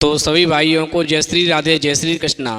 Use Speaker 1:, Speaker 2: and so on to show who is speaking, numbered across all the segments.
Speaker 1: तो सभी भाइयों को जय श्री राधे जय श्री कृष्णा।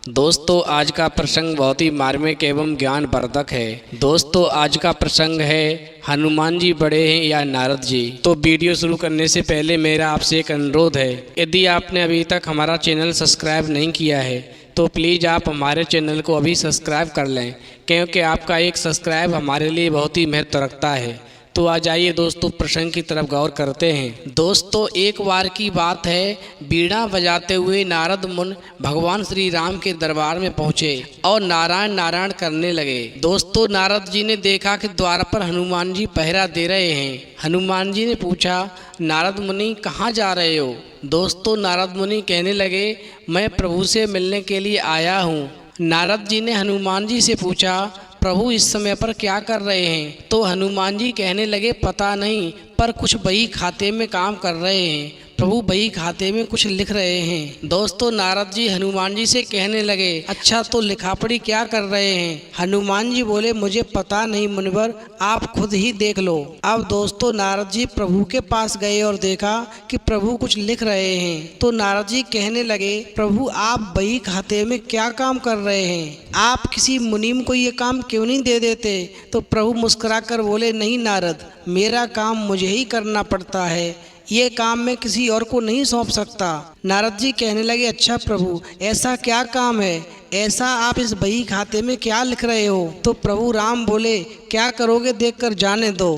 Speaker 1: दोस्तों आज का प्रसंग बहुत ही मार्मिक एवं ज्ञानवर्धक है। दोस्तों आज का प्रसंग है हनुमान जी बड़े हैं या नारद जी। तो वीडियो शुरू करने से पहले मेरा आपसे एक अनुरोध है, यदि आपने अभी तक हमारा चैनल सब्सक्राइब नहीं किया है तो प्लीज़ आप हमारे चैनल को अभी सब्सक्राइब कर लें, क्योंकि आपका एक सब्सक्राइब हमारे लिए बहुत ही महत्व रखता है। तो आ जाइए दोस्तों प्रसंग की तरफ गौर करते हैं। दोस्तों एक बार की बात है, बीड़ा बजाते हुए नारद मुनि भगवान श्री राम के दरबार में पहुँचे और नारायण नारायण करने लगे। दोस्तों नारद जी ने देखा कि द्वार पर हनुमान जी पहरा दे रहे हैं। हनुमान जी ने पूछा, नारद मुनि कहाँ जा रहे हो? दोस्तों नारद मुनि कहने लगे, मैं प्रभु से मिलने के लिए आया हूँ। नारद जी ने हनुमान जी से पूछा, प्रभु इस समय पर क्या कर रहे हैं? तो हनुमान जी कहने लगे, पता नहीं, पर कुछ बही खाते में काम कर रहे हैं। प्रभु बही खाते में कुछ लिख रहे हैं। दोस्तों नारद जी हनुमान जी से कहने लगे, अच्छा तो लिखा पढ़ी क्या कर रहे हैं? हनुमान जी बोले, मुझे पता नहीं मुनिवर, आप खुद ही देख लो। अब दोस्तों नारद जी प्रभु के पास गए और देखा कि प्रभु कुछ लिख रहे हैं। तो नारद जी कहने लगे, प्रभु आप बही खाते में क्या काम कर रहे हैं? आप किसी मुनीम को ये काम क्यों नहीं दे देते? तो प्रभु मुस्कुरा कर बोले, नहीं नारद, मेरा काम मुझे ही करना पड़ता है, ये काम मैं किसी और को नहीं सौंप सकता। नारद जी कहने लगे, अच्छा प्रभु ऐसा क्या काम है? ऐसा आप इस बही खाते में क्या लिख रहे हो? तो प्रभु राम बोले, क्या करोगे देखकर जाने दो।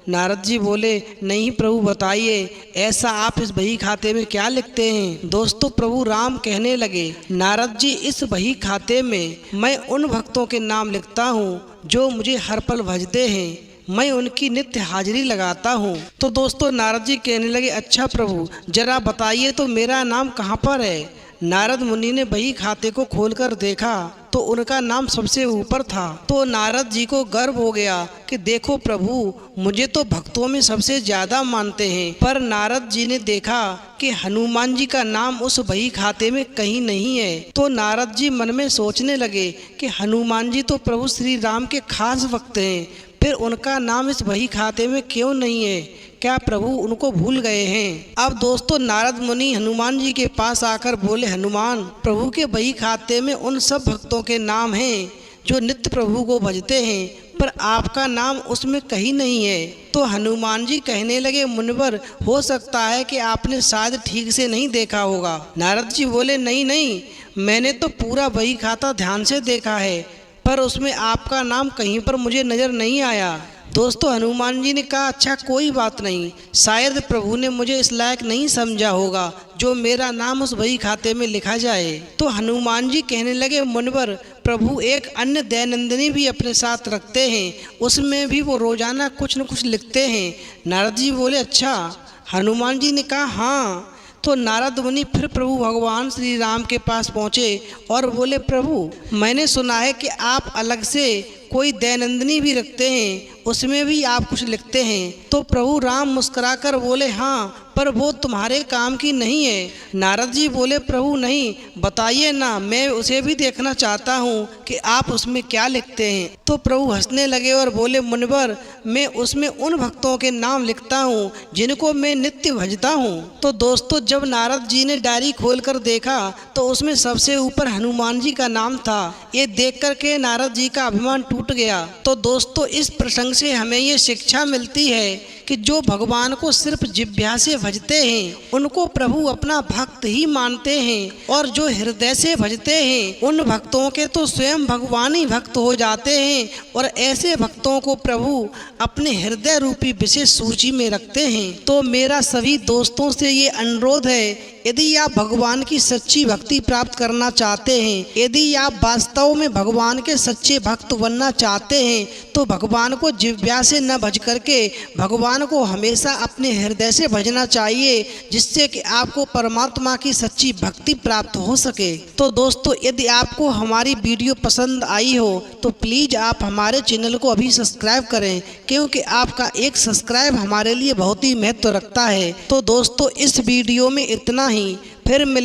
Speaker 1: नारद जी बोले, नहीं प्रभु बताइए, ऐसा आप इस बही खाते में क्या लिखते हैं? दोस्तों प्रभु राम कहने लगे, नारद जी इस बही खाते में मैं उन भक्तों के नाम लिखता हूँ जो मुझे हर पल भजते हैं, मैं उनकी नित्य हाजिरी लगाता हूँ। तो दोस्तों नारद जी कहने लगे, अच्छा प्रभु जरा बताइए तो मेरा नाम कहाँ पर है? नारद मुनि ने बही खाते को खोलकर देखा तो उनका नाम सबसे ऊपर था। तो नारद जी को गर्व हो गया कि देखो प्रभु, मुझे तो भक्तों में सबसे ज्यादा मानते हैं। पर नारद जी ने देखा कि हनुमान जी का नाम उस बही खाते में कहीं नहीं है। तो नारद जी मन में सोचने लगे कि हनुमान जी तो प्रभु श्री राम के खास भक्त हैं, फिर उनका नाम इस बही खाते में क्यों नहीं है? क्या प्रभु उनको भूल गए हैं? अब दोस्तों नारद मुनि हनुमान जी के पास आकर बोले, हनुमान प्रभु के बही खाते में उन सब भक्तों के नाम हैं जो नित्य प्रभु को भजते हैं, पर आपका नाम उसमें कहीं नहीं है। तो हनुमान जी कहने लगे, मुनिवर हो सकता है कि आपने शायद ठीक से नहीं देखा होगा। नारद जी बोले, नहीं नहीं, मैंने तो पूरा बही खाता ध्यान से देखा है, पर उसमें आपका नाम कहीं पर मुझे नज़र नहीं आया। दोस्तों हनुमान जी ने कहा, अच्छा कोई बात नहीं, शायद प्रभु ने मुझे इस लायक नहीं समझा होगा जो मेरा नाम उस बही खाते में लिखा जाए। तो हनुमान जी कहने लगे, मुनिवर प्रभु एक अन्य दैनंदिनी भी अपने साथ रखते हैं, उसमें भी वो रोजाना कुछ न कुछ लिखते हैं। नारद जी बोले, अच्छा? हनुमान जी ने कहा, हाँ। तो नारद मुनि फिर प्रभु भगवान श्री राम के पास पहुँचे और बोले, प्रभु मैंने सुना है कि आप अलग से कोई दैनंदिनी भी रखते हैं, उसमें भी आप कुछ लिखते हैं। तो प्रभु राम मुस्कुराकर बोले, हाँ, पर वो तुम्हारे काम की नहीं है। नारद जी बोले, प्रभु नहीं, बताइए ना, मैं उसे भी देखना चाहता हूँ कि आप उसमें क्या लिखते हैं। तो प्रभु हंसने लगे और बोले, मुनिवर मैं उसमें उन भक्तों के नाम लिखता हूँ जिनको मैं नित्य भजता हूँ। तो दोस्तों जब नारद जी ने डायरी खोलकर देखा तो उसमें सबसे ऊपर हनुमान जी का नाम था। ये देख कर के नारद जी का अभिमान टूट गया। तो दोस्तों इस प्रसंग से हमें ये शिक्षा मिलती है कि जो भगवान को सिर्फ जिह्वा से भजते हैं उनको प्रभु अपना भक्त ही मानते हैं, और जो हृदय से भजते हैं उन भक्तों के तो स्वयं भगवान ही भक्त हो जाते हैं, और ऐसे भक्तों को प्रभु अपने हृदय रूपी विशेष सूची में रखते हैं। तो मेरा सभी दोस्तों से ये अनुरोध है, यदि आप भगवान की सच्ची भक्ति प्राप्त करना चाहते हैं, यदि आप वास्तव में भगवान के सच्चे भक्त बनना चाहते हैं, तो भगवान को जिह्वा से न भज करके भगवान को हमेशा अपने हृदय से भजना चाहिए, जिससे कि आपको परमात्मा की सच्ची भक्ति प्राप्त हो सके। तो दोस्तों यदि आपको हमारी वीडियो पसंद आई हो तो प्लीज़ आप हमारे चैनल को अभी सब्सक्राइब करें, क्योंकि आपका एक सब्सक्राइब हमारे लिए बहुत ही महत्व रखता है। तो दोस्तों इस वीडियो में इतना ही, फिर मिले।